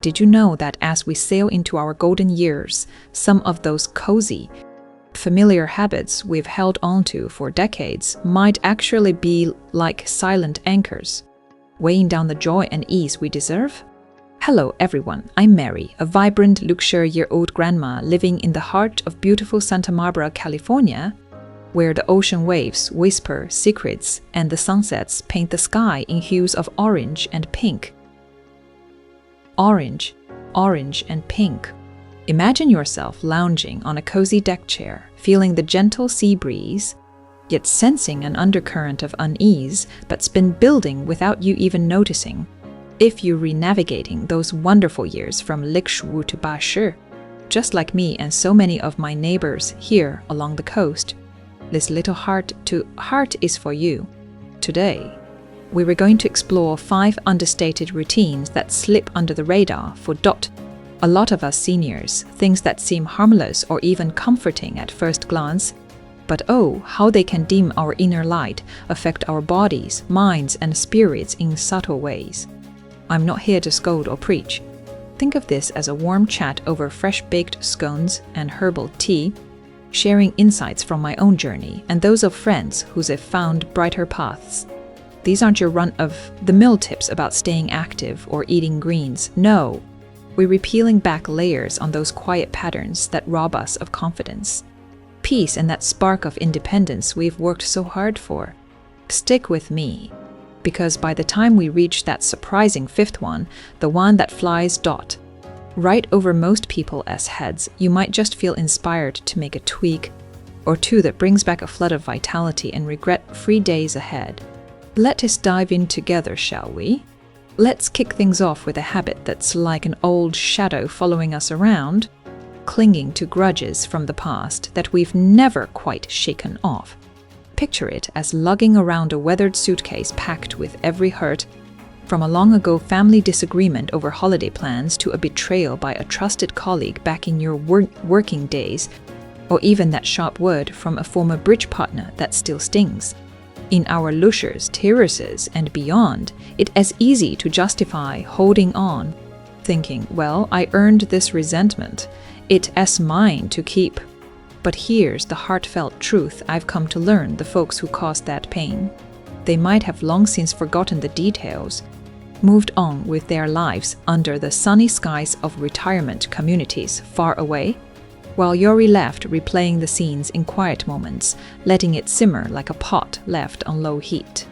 Did you know that as we sail into our golden years, some of those cozy, familiar habits we've held onto for decades might actually be like silent anchors, weighing down the joy and ease we deserve? Hello everyone, I'm Mary, a vibrant luxury-year-old grandma living in the heart of beautiful Santa Barbara, California, where the ocean waves whisper secrets and the sunsets paint the sky in hues of orange and pink. Orange, orange and pink. Imagine yourself lounging on a cozy deck chair, feeling the gentle sea breeze, yet sensing an undercurrent of unease that's been building without you even noticing. If you're re-navigating those wonderful years from Likshu to Bashi, just like me and so many of my neighbors here along the coast, this little heart to heart is for you. Today, we were going to explore 5 understated routines that slip under the radar for a lot of us seniors, things that seem harmless or even comforting at first glance, but oh, how they can dim our inner light, affect our bodies, minds, and spirits in subtle ways. I'm not here to scold or preach. Think of this as a warm chat over fresh-baked scones and herbal tea, sharing insights from my own journey and those of friends who have found brighter paths. These aren't your run-of-the-mill tips about staying active or eating greens. No, we're peeling back layers on those quiet patterns that rob us of confidence, peace, and that spark of independence we've worked so hard for. Stick with me, because by the time we reach that surprising 5th one, the one that flies right over most people's heads, you might just feel inspired to make a tweak or two that brings back a flood of vitality and regret-free days ahead. Let us dive in together, shall we? Let's kick things off with a habit that's like an old shadow following us around, clinging to grudges from the past that we've never quite shaken off. Picture it as lugging around a weathered suitcase packed with every hurt, from a long-ago family disagreement over holiday plans to a betrayal by a trusted colleague back in your working days, or even that sharp word from a former bridge partner that still stings. In our luscious terraces and beyond, it's as easy to justify holding on, thinking, well, I earned this resentment, it's mine to keep. But here's the heartfelt truth I've come to learn: the folks who caused that pain, they might have long since forgotten the details, moved on with their lives under the sunny skies of retirement communities far away, while you're left replaying the scenes in quiet moments, letting it simmer like a pot left on low heat.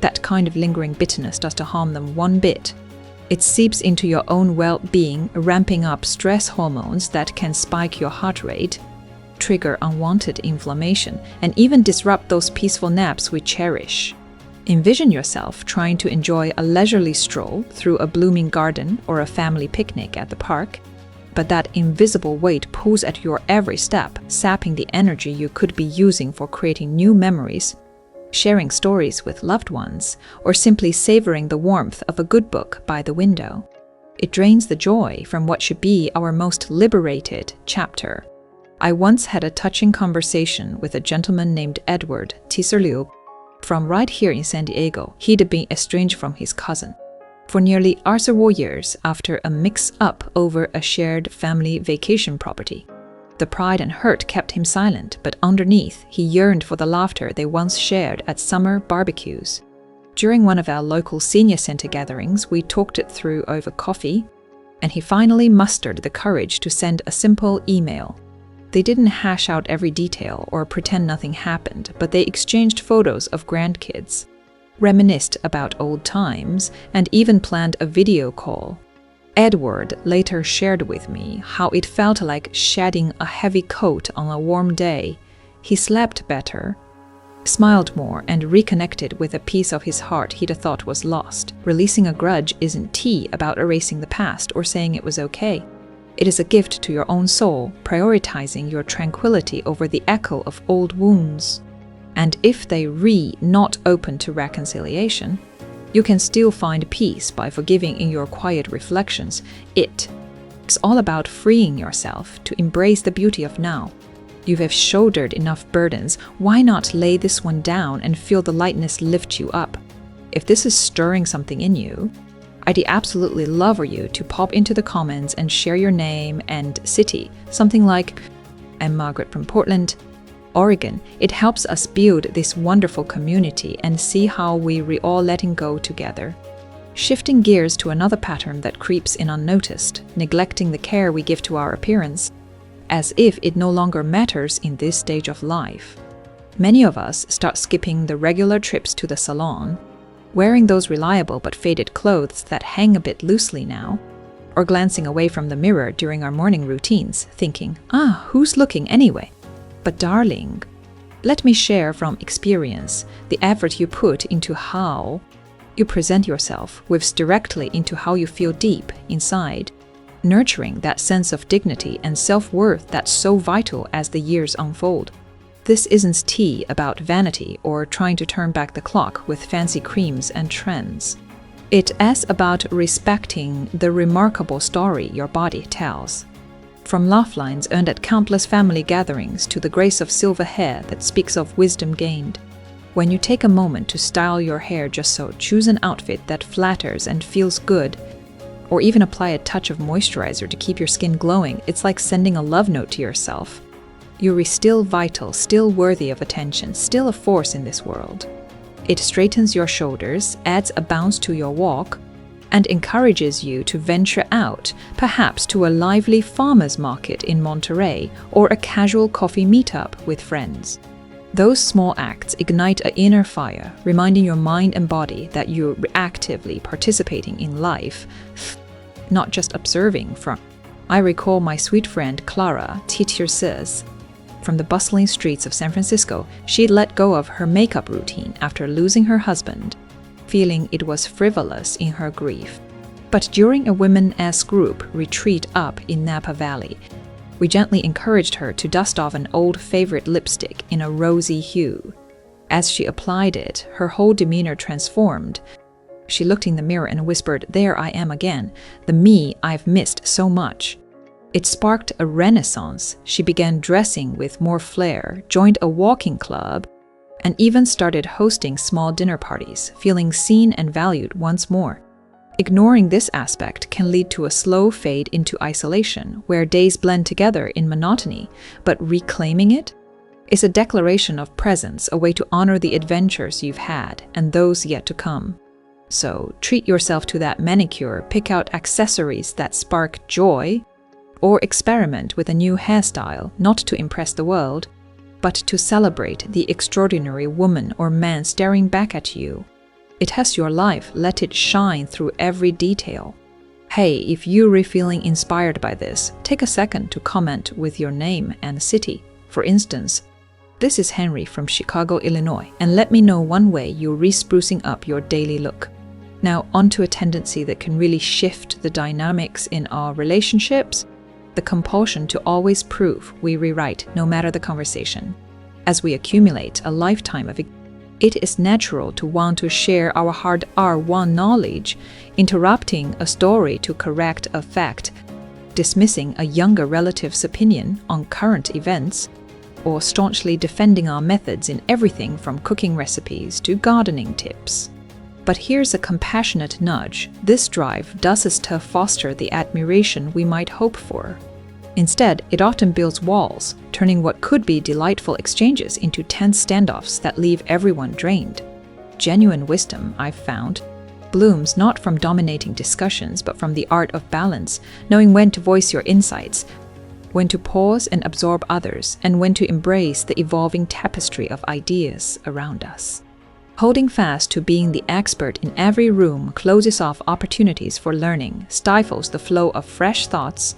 That kind of lingering bitterness doesn't harm them one bit. It seeps into your own well-being, ramping up stress hormones that can spike your heart rate, trigger unwanted inflammation, and even disrupt those peaceful naps we cherish. Envision yourself trying to enjoy a leisurely stroll through a blooming garden or a family picnic at the park, but that invisible weight pulls at your every step, sapping the energy you could be using for creating new memories, sharing stories with loved ones, or simply savoring the warmth of a good book by the window. It drains the joy from what should be our most liberated chapter. I once had a touching conversation with a gentleman named Edward Tiserliu from right here in San Diego. He'd been estranged from his cousin for nearly several years after a mix-up over a shared family vacation property. The pride and hurt kept him silent, but underneath, he yearned for the laughter they once shared at summer barbecues. During one of our local senior center gatherings, we talked it through over coffee, and he finally mustered the courage to send a simple email. They didn't hash out every detail or pretend nothing happened, but they exchanged photos of grandkids, reminisced about old times, and even planned a video call. Edward later shared with me how it felt like shedding a heavy coat on a warm day. He slept better, smiled more, and reconnected with a piece of his heart he'd thought was lost. Releasing a grudge isn't tea about erasing the past or saying it was okay. It is a gift to your own soul, prioritizing your tranquility over the echo of old wounds. And if they not open to reconciliation, you can still find peace by forgiving in your quiet reflections. It's all about freeing yourself to embrace the beauty of now. You have shouldered enough burdens, why not lay this one down and feel the lightness lift you up? If this is stirring something in you, I'd absolutely love for you to pop into the comments and share your name and city. Something like, I'm Margaret from Portland, Oregon. It helps us build this wonderful community and see how we're all letting go together. Shifting gears to another pattern that creeps in unnoticed, neglecting the care we give to our appearance, as if it no longer matters in this stage of life. Many of us start skipping the regular trips to the salon, wearing those reliable but faded clothes that hang a bit loosely now, or glancing away from the mirror during our morning routines, thinking, who's looking anyway? But darling, let me share from experience, the effort you put into how you present yourself weaves directly into how you feel deep inside, nurturing that sense of dignity and self-worth that's so vital as the years unfold. This isn't tea about vanity or trying to turn back the clock with fancy creams and trends. It is about respecting the remarkable story your body tells. From laugh lines earned at countless family gatherings to the grace of silver hair that speaks of wisdom gained. When you take a moment to style your hair just so, choose an outfit that flatters and feels good, or even apply a touch of moisturizer to keep your skin glowing, it's like sending a love note to yourself. You're still vital, still worthy of attention, still a force in this world. It straightens your shoulders, adds a bounce to your walk, and encourages you to venture out, perhaps to a lively farmer's market in Monterey or a casual coffee meetup with friends. Those small acts ignite an inner fire, reminding your mind and body that you're actively participating in life, not just observing from. I recall my sweet friend Clara, teacher says, from the bustling streets of San Francisco, she'd let go of her makeup routine after losing her husband, feeling it was frivolous in her grief. But during a women-s group retreat up in Napa Valley, we gently encouraged her to dust off an old favorite lipstick in a rosy hue. As she applied it, her whole demeanor transformed. She looked in the mirror and whispered, "There I am again, the me I've missed so much." It sparked a renaissance. She began dressing with more flair, joined a walking club, and even started hosting small dinner parties, feeling seen and valued once more. Ignoring this aspect can lead to a slow fade into isolation, where days blend together in monotony, but reclaiming it is a declaration of presence, a way to honor the adventures you've had and those yet to come. So treat yourself to that manicure, pick out accessories that spark joy, or experiment with a new hairstyle, not to impress the world, but to celebrate the extraordinary woman or man staring back at you. It has your life, let it shine through every detail. Hey, if you're feeling inspired by this, take a second to comment with your name and city. For instance, this is Henry from Chicago, Illinois, and let me know one way you're re-sprucing up your daily look. Now, onto a tendency that can really shift the dynamics in our relationships, the compulsion to always prove we rewrite no matter the conversation. As we accumulate a lifetime of it is natural to want to share our hard-won knowledge, interrupting a story to correct a fact, dismissing a younger relative's opinion on current events, or staunchly defending our methods in everything from cooking recipes to gardening tips. But here's a compassionate nudge. This drive doesn't foster the admiration we might hope for. Instead, it often builds walls, turning what could be delightful exchanges into tense standoffs that leave everyone drained. Genuine wisdom, I've found, blooms not from dominating discussions, but from the art of balance, knowing when to voice your insights, when to pause and absorb others, and when to embrace the evolving tapestry of ideas around us. Holding fast to being the expert in every room closes off opportunities for learning, stifles the flow of fresh thoughts,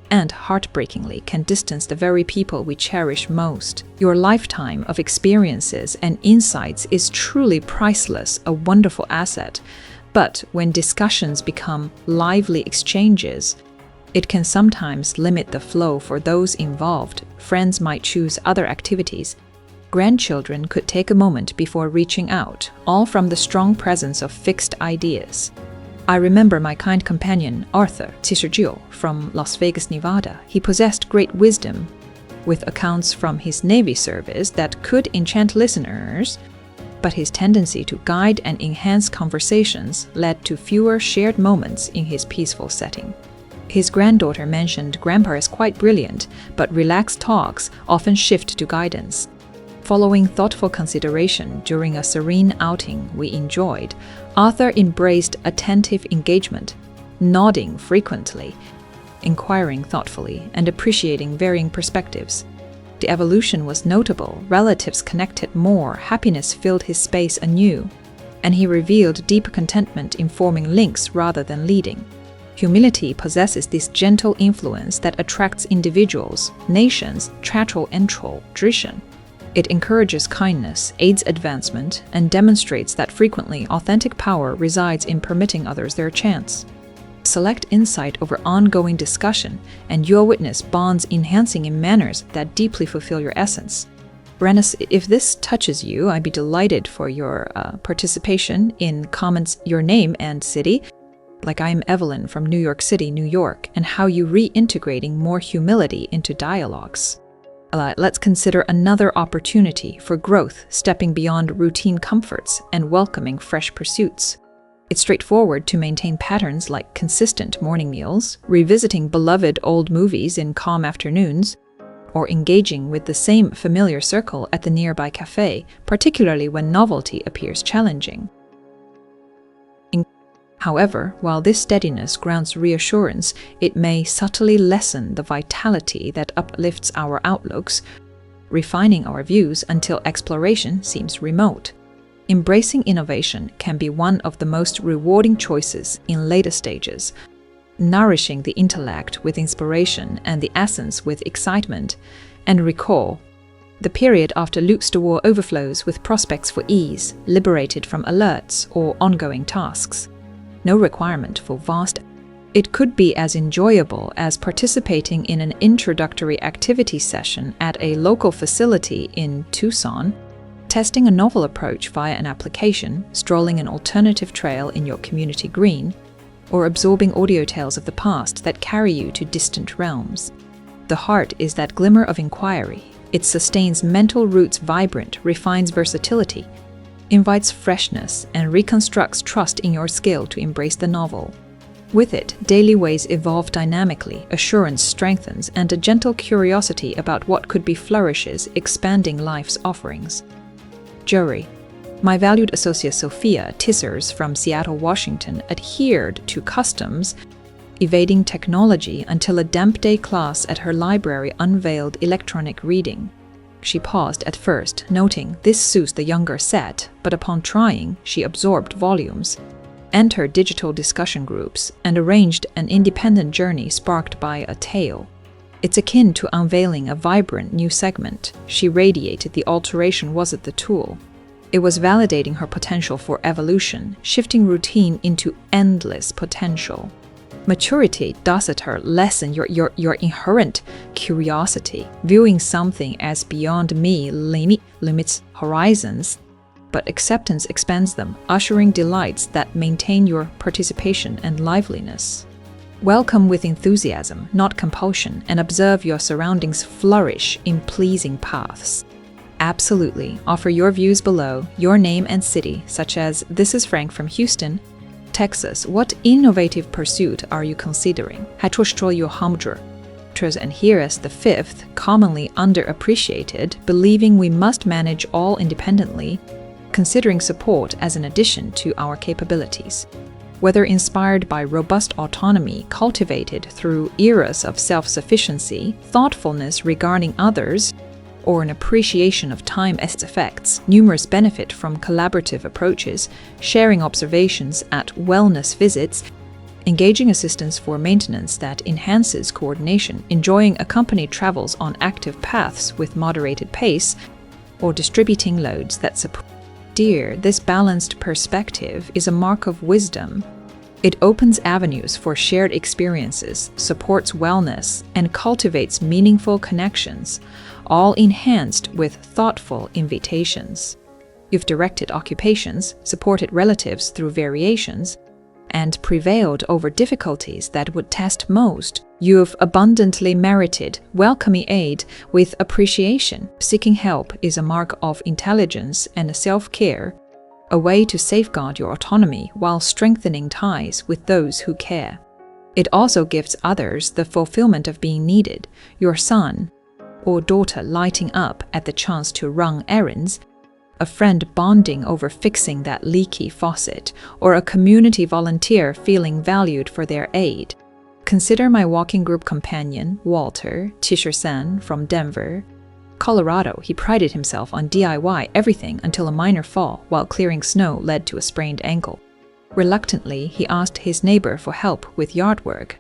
and heartbreakingly can distance the very people we cherish most. Your lifetime of experiences and insights is truly priceless, a wonderful asset. But when discussions become lively exchanges, it can sometimes limit the flow for those involved. Friends might choose other activities. Grandchildren could take a moment before reaching out, all from the strong presence of fixed ideas. I remember my kind companion, Arthur Tissergio, from Las Vegas, Nevada. He possessed great wisdom, with accounts from his Navy service that could enchant listeners, but his tendency to guide and enhance conversations led to fewer shared moments in his peaceful setting. His granddaughter mentioned Grandpa is quite brilliant, but relaxed talks often shift to guidance. Following thoughtful consideration during a serene outing we enjoyed, Arthur embraced attentive engagement, nodding frequently, inquiring thoughtfully, and appreciating varying perspectives. The evolution was notable, relatives connected more, happiness filled his space anew, and he revealed deeper contentment in forming links rather than leading. Humility possesses this gentle influence that attracts individuals, nations, tradition. It encourages kindness, aids advancement, and demonstrates that frequently authentic power resides in permitting others their chance. Select insight over ongoing discussion, and your witness bonds enhancing in manners that deeply fulfill your essence. Brannis, if this touches you, I'd be delighted for your participation in comments your name and city, like I'm Evelyn from New York City, New York, and how you reintegrating more humility into dialogues. Let's consider another opportunity for growth, stepping beyond routine comforts and welcoming fresh pursuits. It's straightforward to maintain patterns like consistent morning meals, revisiting beloved old movies in calm afternoons, or engaging with the same familiar circle at the nearby cafe, particularly when novelty appears challenging. However, while this steadiness grounds reassurance, it may subtly lessen the vitality that uplifts our outlooks, refining our views until exploration seems remote. Embracing innovation can be one of the most rewarding choices in later stages, nourishing the intellect with inspiration and the essence with excitement. And recall, the period after Luke's War overflows with prospects for ease, liberated from alerts or ongoing tasks. No requirement for vast. It could be as enjoyable as participating in an introductory activity session at a local facility in Tucson, testing a novel approach via an application, strolling an alternative trail in your community green, or absorbing audio tales of the past that carry you to distant realms. The heart is that glimmer of inquiry. It sustains mental roots vibrant, refines versatility, invites freshness, and reconstructs trust in your skill to embrace the novel. With it, daily ways evolve dynamically, assurance strengthens, and a gentle curiosity about what could be flourishes, expanding life's offerings. Jury. My valued associate Sophia Tissers from Seattle, Washington, adhered to customs, evading technology until a damp day class at her library unveiled electronic reading. She paused at first, noting this suits the younger set, but upon trying, she absorbed volumes, entered digital discussion groups, and arranged an independent journey sparked by a tale. It's akin to unveiling a vibrant new segment. She radiated the alteration wasn't the tool. It was validating her potential for evolution, shifting routine into endless potential. Maturity does at her lessen your inherent curiosity, viewing something as beyond me limits horizons, but acceptance expands them, ushering delights that maintain your participation and liveliness. Welcome with enthusiasm, not compulsion, and observe your surroundings flourish in pleasing paths. Absolutely. Offer your views below, your name and city, such as, "This is Frank from Houston, Texas. What innovative pursuit are you considering?" And here is the fifth, commonly underappreciated, believing we must manage all independently, considering support as an addition to our capabilities. Whether inspired by robust autonomy cultivated through eras of self-sufficiency, thoughtfulness regarding others, or an appreciation of time as its effects, numerous benefit from collaborative approaches, sharing observations at wellness visits, engaging assistance for maintenance that enhances coordination, enjoying accompanied travels on active paths with moderated pace, or distributing loads that support. This balanced perspective is a mark of wisdom. It opens avenues for shared experiences, supports wellness, and cultivates meaningful connections, all enhanced with thoughtful invitations. You've directed occupations, supported relatives through variations, and prevailed over difficulties that would test most. You've abundantly merited welcoming aid with appreciation. Seeking help is a mark of intelligence and self-care, a way to safeguard your autonomy while strengthening ties with those who care. It also gives others the fulfillment of being needed. Your son or daughter lighting up at the chance to run errands, a friend bonding over fixing that leaky faucet, or a community volunteer feeling valued for their aid. Consider my walking group companion, Walter Tisher-san from Denver, Colorado. He prided himself on DIY everything until a minor fall while clearing snow led to a sprained ankle. Reluctantly, he asked his neighbor for help with yard work.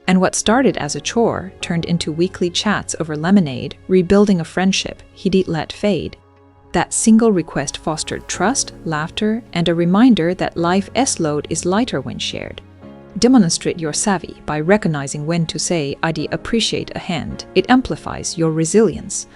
And what started as a chore turned into weekly chats over lemonade, rebuilding a friendship he'd let fade. That single request fostered trust, laughter, and a reminder that life's load is lighter when shared. Demonstrate your savvy by recognizing when to say, "I'd appreciate a hand." It amplifies your resilience,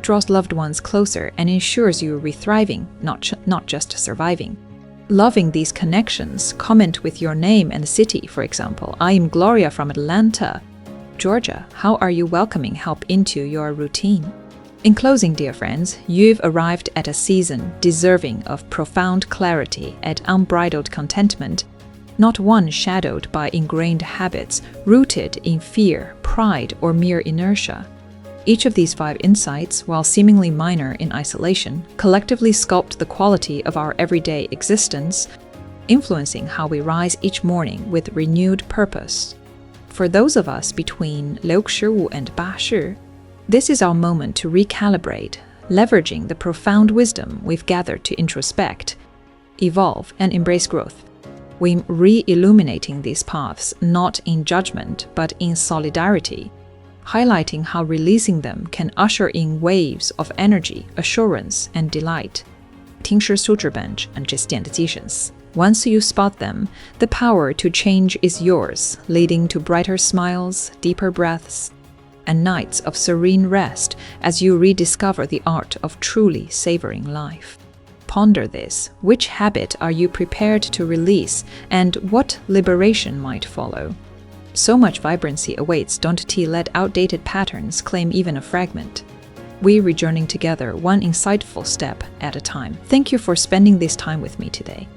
draws loved ones closer, and ensures you are thriving, not just surviving. Loving these connections, comment with your name and city, for example. I am Gloria from Atlanta, Georgia. How are you welcoming help into your routine? In closing, dear friends, you've arrived at a season deserving of profound clarity and unbridled contentment, not one shadowed by ingrained habits rooted in fear, pride, or mere inertia. Each of these 5 insights, while seemingly minor in isolation, collectively sculpt the quality of our everyday existence, influencing how we rise each morning with renewed purpose. For those of us between 65and80, this is our moment to recalibrate, leveraging the profound wisdom we've gathered to introspect, evolve, and embrace growth. We're re-illuminating these paths not in judgment but in solidarity, highlighting how releasing them can usher in waves of energy, assurance, and delight. 听时素质本质 and just decisions. Once you spot them, the power to change is yours, leading to brighter smiles, deeper breaths, and nights of serene rest as you rediscover the art of truly savoring life. Ponder this. Which habit are you prepared to release, and what liberation might follow? So much vibrancy awaits. Don't let outdated patterns claim even a fragment. We're journeying together, one insightful step at a time. Thank you for spending this time with me today.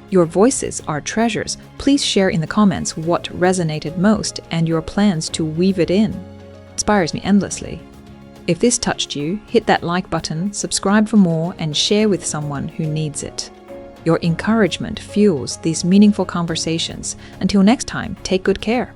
Your voices are treasures. Please share in the comments what resonated most and your plans to weave it in. It inspires me endlessly. If this touched you, hit that like button, subscribe for more, and share with someone who needs it. Your encouragement fuels these meaningful conversations. Until next time, take good care.